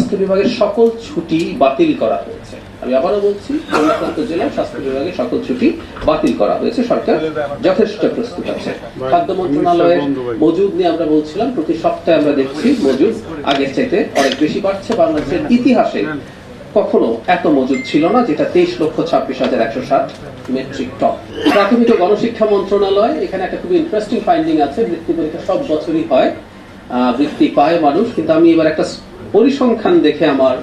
স্বাস্থ্য বিভাগের সকল ছুটি বাতিল করা হয়েছে। আমি আবারও বলছি, সংশ্লিষ্ট জেলার স্বাস্থ্য বিভাগের সকল ছুটি বাতিল করা হয়েছে। সরকার যথেষ্ট প্রস্তুত আছে। খাদ্য মন্ত্রণালয়ের মজুদ নিয়ে আমরা বলছিলাম, প্রতি সপ্তাহে আমরা দেখছি মজুদ আগের চাইতে অনেক বেশি বাড়ছে। বাংলাদেশের ইতিহাসে কখনো এত মজুদ ছিল না, যেটা 23,26,160 মেট্রিক টন। প্রাথমিক ও গণশিক্ষা মন্ত্রণালয়, এখানে একটা খুবই ইন্টারেস্টিং ফাইন্ডিং আছে। বৃত্তি পরীক্ষা সব বছরই হয়, বৃত্তি পায় মানুষ, কিন্তু আমি এবার একটা পরিসংখ্যান দেখে আমার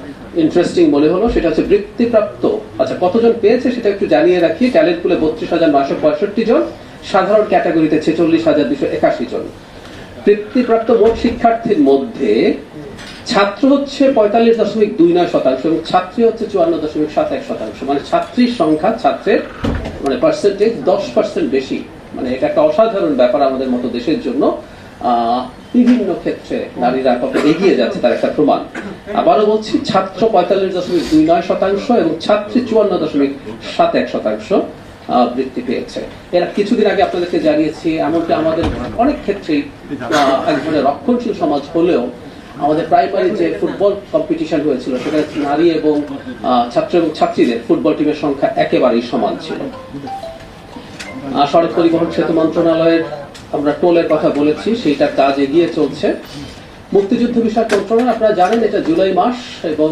ইন্টারেস্টিং মনে হলো। সেটা হচ্ছে বৃত্তিপ্রাপ্ত, আচ্ছা কতজন পেয়েছে সেটা একটু জানিয়ে রাখি। ট্যালেন্ট পুলে 32,965 জন, সাধারণ ক্যাটাগরিতে 46,281 জন। বৃত্তিপ্রাপ্ত মোট শিক্ষার্থীর মধ্যে ছাত্র হচ্ছে 45.29% এবং ছাত্রী হচ্ছে 54.71%। মানে ছাত্রীর সংখ্যা, ছাত্রের মানে পার্সেন্টেজ 10% বেশি। মানে এটা একটা অসাধারণ ব্যাপার আমাদের মতো দেশের জন্য। বিভিন্ন ক্ষেত্রে নারীরা কত এগিয়ে যাচ্ছে তার একটা প্রমাণ। আবারও বলছি, ছাত্র 45.29% এবং ছাত্রী 54.71% বৃত্তি পেয়েছে। এরা কিছুদিন আগে আপনাদেরকে জানিয়েছি, এমনকি আমাদের অনেক ক্ষেত্রেই এক ধরনের রক্ষণশীল সমাজ হলেও আমাদের প্রাইমারি যে ফুটবল কম্পিটিশন হয়েছিল সেখানে নারী এবং ছাত্র এবং ছাত্রীদের ফুটবল টিমের সংখ্যা একেবারেই সমান ছিল। সড়ক পরিবহন সেতু মন্ত্রণালয়ের আমরা টোলের কথা বলেছি, সেইটার কাজ এগিয়ে চলছে। মুক্তিযুদ্ধ বিষয়ক মন্ত্রণালয়, আপনারা জানেন এটা জুলাই মাস, এবং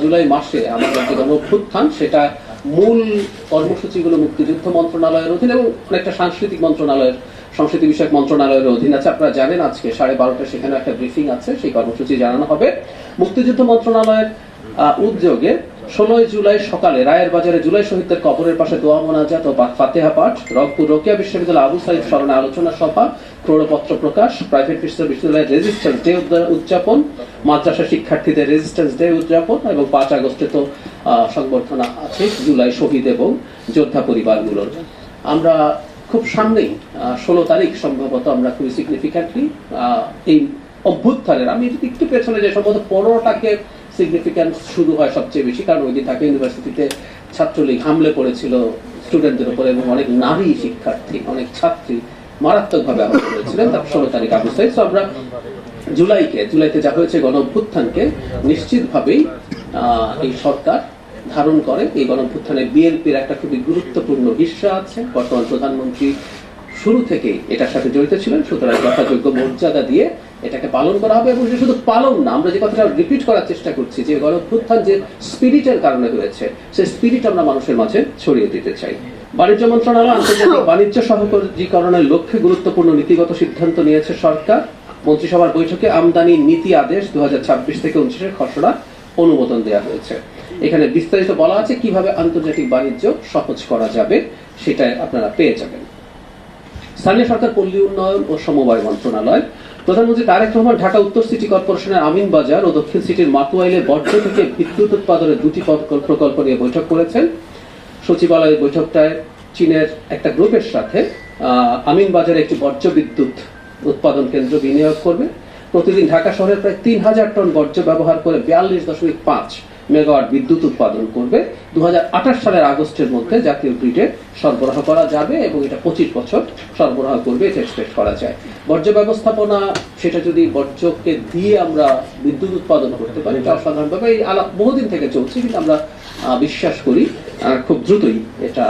জুলাই মাসে আমাদের যে গণঅভ্যুত্থান সেটা মূল কর্মসূচিগুলো মুক্তিযুদ্ধ মন্ত্রণালয়ের অধীন এবং অনেকটা সাংস্কৃতিক মন্ত্রণালয়ের, সংস্কৃতি বিষয়ক মন্ত্রণালয়ের অধীন আছে। আপনারা জানেন আজকে 12:30 সেখানে একটা ব্রিফিং আছে, সেই কর্মসূচি জানানো হবে। মুক্তিযুদ্ধ মন্ত্রণালয়ের উদ্যোগে 16 জুলাই সকালে রায়ের বাজারে জুলাই শহীদদের কবরের পাশে দোয়া মোনাজাত ও ফাতিহা পাঠ, রংপুর রোকেয়া বিশ্ববিদ্যালয় আবু সাইদ স্মরণে আলোচনা সভা, প্রণপত্র প্রকাশ, প্রাইভেট বিশ্ববিদ্যালয়ের রেজিস্ট্যান্স ডে উদযাপন, মাদ্রাসা শিক্ষার্থীদের রেজিস্ট্যান্স ডে উদযাপন এবং 5 আগস্টে তো সংবর্ধনা আছে জুলাই শহীদ এবং যোদ্ধা পরিবারগুলোর। আমরা খুব সামনেই 16 তারিখ সম্ভবত আমরা খুবই সিগনিফিক্যান্টলি এই অভ্যুত্থানের, আমি একটু পেছনে যে সম্ভবত 15টাকে সিগনিফিক্যান্স শুরু হয় সবচেয়ে বেশি, কারণ ওই দিন ঢাকা ইউনিভার্সিটিতে ছাত্রলীগ হামলে পড়েছিল স্টুডেন্টদের উপর এবং অনেক নারী শিক্ষার্থী, অনেক ছাত্রী মারাত্মকভাবে আহত হয়েছিলেন। তারপর 16 তারিখ আবু সাইদ। আমরা জুলাইতে যা হয়েছে গণ অভ্যুত্থানকে নিশ্চিতভাবেই এই সরকার ধারণ করে। এই গণ অভ্যুত্থানে বিএনপির একটা খুবই গুরুত্বপূর্ণ হিস্সা আছে। বর্তমান প্রধানমন্ত্রী শুরু থেকেই এটার সাথে জড়িত ছিলেন, সুতরাং যথাযোগ্য মর্যাদা দিয়ে এটাকে পালন করা হবে। এবং শুধু পালন না, আমরা যে কথাটা রিপিট করার চেষ্টা করছি, যে গণ অভ্যুত্থান যে স্পিরিটের কারণে হয়েছে, সেই স্পিরিট আমরা মানুষের মাঝে ছড়িয়ে দিতে চাই। বাণিজ্য মন্ত্রণালয় আন্তর্জাতিক বাণিজ্য সহযোগীকরণের লক্ষ্যে গুরুত্বপূর্ণ নীতিগত সিদ্ধান্ত নিয়েছে সরকার। মন্ত্রিসভার বৈঠকে আমদানি নীতি আদেশ 2026 থেকে 29 খসড়া অনুমোদন দেওয়া হয়েছে। এখানে বিস্তারিত বলা আছে কিভাবে আন্তর্জাতিক বাণিজ্য সহজ করা যাবে, সেটা আপনারা পেয়ে যাবেন। স্থানীয় সরকার, পল্লী উন্নয়ন ও সমবায় মন্ত্রণালয়, প্রধানমন্ত্রী তারেক রহমান ঢাকা উত্তর সিটি কর্পোরেশনের আমিনবাজার ও দক্ষিণ সিটির মাতুয়াইলে বর্জ্য থেকে বিদ্যুৎ উৎপাদনের 2টি প্রকল্প নিয়ে বৈঠক করেছেন। সচিবালয়ের বৈঠকটায় চীনের একটা গ্রুপের সাথে আমিনবাজারে একটি বর্জ্য বিদ্যুৎ উৎপাদন কেন্দ্র বিনিয়োগ করবে। প্রতিদিন ঢাকা শহরের প্রায় 3000 টন বর্জ্য ব্যবহার করে 42.5 মেগাওয়াট বিদ্যুৎ উৎপাদন করবে। 2028 সালের আগস্টের মধ্যে জাতীয় গ্রিডে সরবরাহ করা যাবে এবং এটা 25 বছর সরবরাহ করবে, এটা এক্সপেক্ট করা যায়। বর্জ্য ব্যবস্থাপনা, সেটা যদি বর্জ্যকে দিয়ে আমরা বিদ্যুৎ উৎপাদন করতে পারি, এটা অসাধারণভাবে এই আলাপ বহুদিন থেকে চলছে, কিন্তু আমরা বিশ্বাস করি খুব দ্রুতই এটা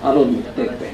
আলোর মুখ দেখবে।